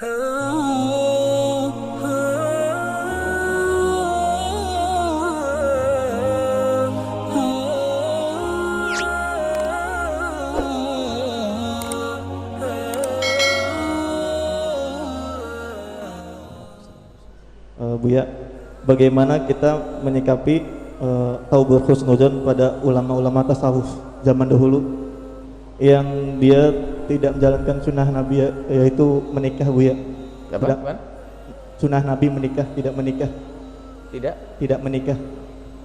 Buya, bagaimana kita menyikapi taubat husnudzon pada ulama-ulama tasawuf zaman dahulu yang dia tidak menjalankan sunnah Nabi, yaitu menikah, Buya? Apa? Sunnah Nabi menikah, tidak menikah. Tidak menikah.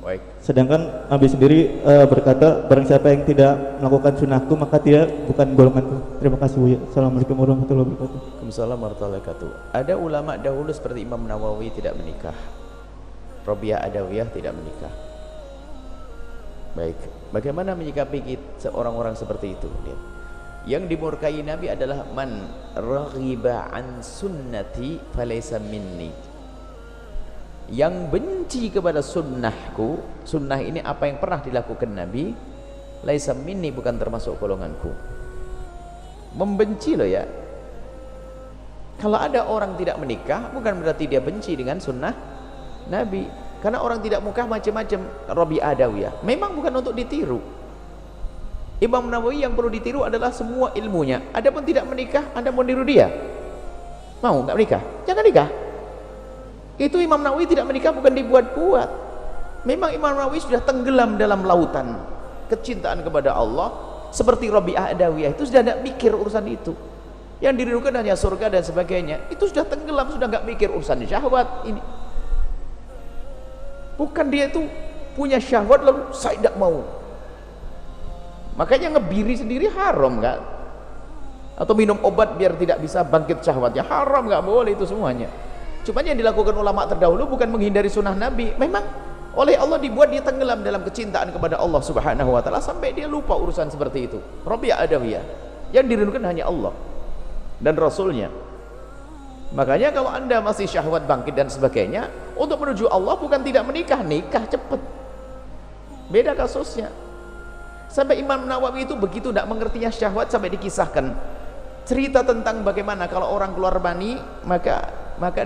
Baik. Sedangkan Nabi sendiri berkata, barang siapa yang tidak melakukan sunnahku maka dia bukan golonganku. Terima kasih, Buya. Assalamualaikum warahmatullahi wabarakatuh. Waalaikumsalam warahmatullahi wabarakatuh. Ada ulama dahulu seperti Imam Nawawi tidak menikah, Rabi'ah Adawiyah tidak menikah. Baik, bagaimana menyikapi orang-orang seperti itu? Lihat. Yang dimurkai Nabi adalah man raghiba an sunnati falaysa minni. Yang benci kepada sunnahku, sunnah ini apa yang pernah dilakukan Nabi, laisa minni, bukan termasuk golonganku. Membenci loh ya. Kalau ada orang tidak menikah, bukan berarti dia benci dengan sunnah Nabi. Karena orang tidak menikah macam-macam. Rabi'ah Adawiyah memang bukan untuk ditiru. Imam Nawawi yang perlu ditiru adalah semua ilmunya. Adapun tidak menikah, Anda mau niru dia? Mau nggak menikah? Jangan nikah. Itu Imam Nawawi tidak menikah bukan dibuat-buat. Memang Imam Nawawi sudah tenggelam dalam lautan kecintaan kepada Allah. Seperti Rabi'ah Adawiyah itu sudah tidak mikir urusan itu. Yang dirindukan hanya surga dan sebagainya. Itu sudah tenggelam, sudah nggak mikir urusan syahwat ini. Bukan dia itu punya syahwat lalu saya tidak mau. Makanya ngebiri sendiri haram kan? Atau minum obat biar tidak bisa bangkit syahwatnya haram, nggak boleh itu semuanya. Cuma yang dilakukan ulama terdahulu bukan menghindari sunnah Nabi. Memang oleh Allah dibuat dia tenggelam dalam kecintaan kepada Allah Subhanahu wa taala sampai dia lupa urusan seperti itu. Rabi'ah Adawiyah. Yang dirindukan hanya Allah dan Rasulnya. Makanya kalau Anda masih syahwat bangkit dan sebagainya, untuk menuju Allah bukan tidak menikah, nikah cepat. Beda kasusnya. Sampai Imam Nawawi itu begitu tidak mengertinya syahwat sampai dikisahkan cerita tentang bagaimana kalau orang keluar mani maka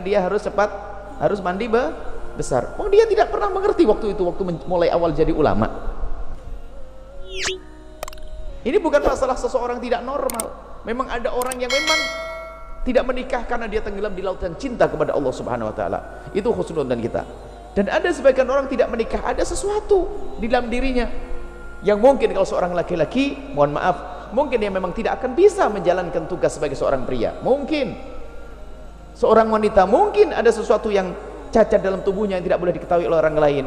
dia harus cepat harus mandi besar. Oh, dia tidak pernah mengerti waktu itu, waktu mulai awal jadi ulama. Ini bukan masalah seseorang tidak normal. Memang ada orang yang memang tidak menikah karena dia tenggelam di lautan cinta kepada Allah Subhanahu wa taala. Itu husnudzon kita. Dan ada sebagian orang tidak menikah, ada sesuatu di dalam dirinya yang mungkin kalau seorang laki-laki, mohon maaf, mungkin dia memang tidak akan bisa menjalankan tugas sebagai seorang pria. Mungkin seorang wanita mungkin ada sesuatu yang cacat dalam tubuhnya yang tidak boleh diketahui oleh orang lain.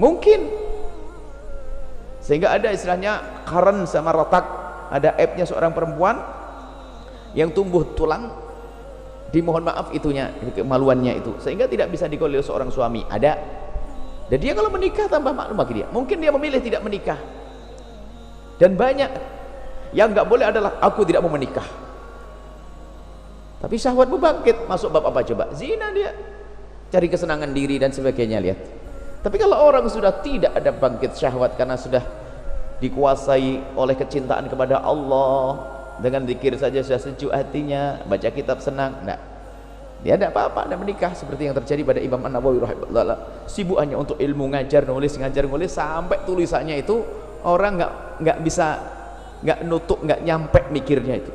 Mungkin. Sehingga ada istilahnya qaran sama ratak, ada aibnya seorang perempuan yang tumbuh tulang di, mohon maaf, itunya, kemaluannya itu, sehingga tidak bisa digolir seorang suami. Ada. Dan dia kalau menikah tambah maklum bagi dia. Mungkin dia memilih tidak menikah. Dan banyak yang nggak boleh adalah aku tidak mau menikah. Tapi syahwatmu bangkit, masuk bab apa coba? Zina dia. Cari kesenangan diri dan sebagainya, lihat. Tapi kalau orang sudah tidak ada bangkit syahwat karena sudah dikuasai oleh kecintaan kepada Allah, dengan zikir saja sudah sejuk hatinya, baca kitab senang, enggak. Dia tidak apa-apa, tidak menikah seperti yang terjadi pada Imam An-Nawawi rahimahullah. Sibuk hanya untuk ilmu, ngajar nulis sampai tulisannya itu orang nggak bisa, nggak nutup, nggak nyampe mikirnya itu.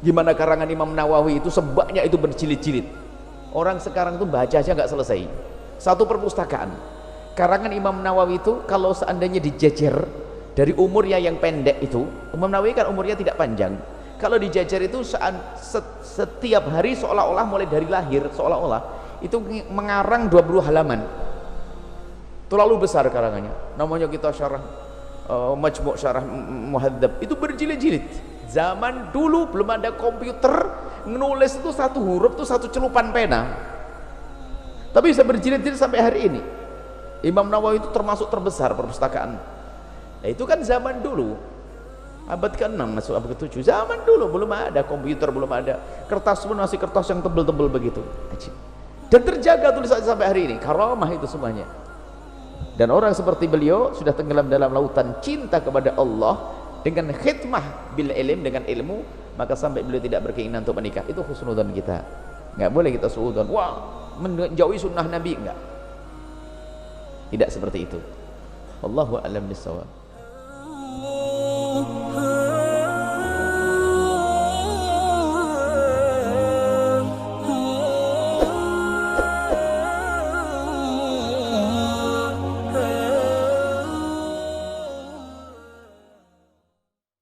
Gimana karangan Imam Nawawi itu sebabnya itu berjilid-jilid. Orang sekarang itu baca aja nggak selesai. Satu perpustakaan. Karangan Imam Nawawi itu kalau seandainya dijejer dari umurnya yang pendek itu, Imam Nawawi kan umurnya tidak panjang. Kalau dijajar itu setiap hari seolah-olah mulai dari lahir, seolah-olah itu mengarang 20 halaman. Terlalu besar karangannya. Namanya kita syarah Majmu' Syarah Muhadzab. Itu berjilid-jilid. Zaman dulu belum ada komputer, nulis itu satu huruf itu satu celupan pena. Tapi bisa berjilid-jilid sampai hari ini. Imam Nawawi itu termasuk terbesar perpustakaan. Nah, itu kan zaman dulu. Abad ke-6 masuk abad ke-7. Zaman dulu belum ada komputer, belum ada. Kertas pun masih kertas yang tebel-tebel begitu. Dan terjaga tulisannya sampai hari ini. Karamah itu semuanya. Dan orang seperti beliau sudah tenggelam dalam lautan cinta kepada Allah dengan khidmah bil ilm, dengan ilmu, maka sampai beliau tidak berkeinginan untuk menikah, itu husnudzon kita. Nggak boleh kita suudzon, wah menjauhi sunnah Nabi, enggak, tidak seperti itu. Wallahu a'lam bishawab.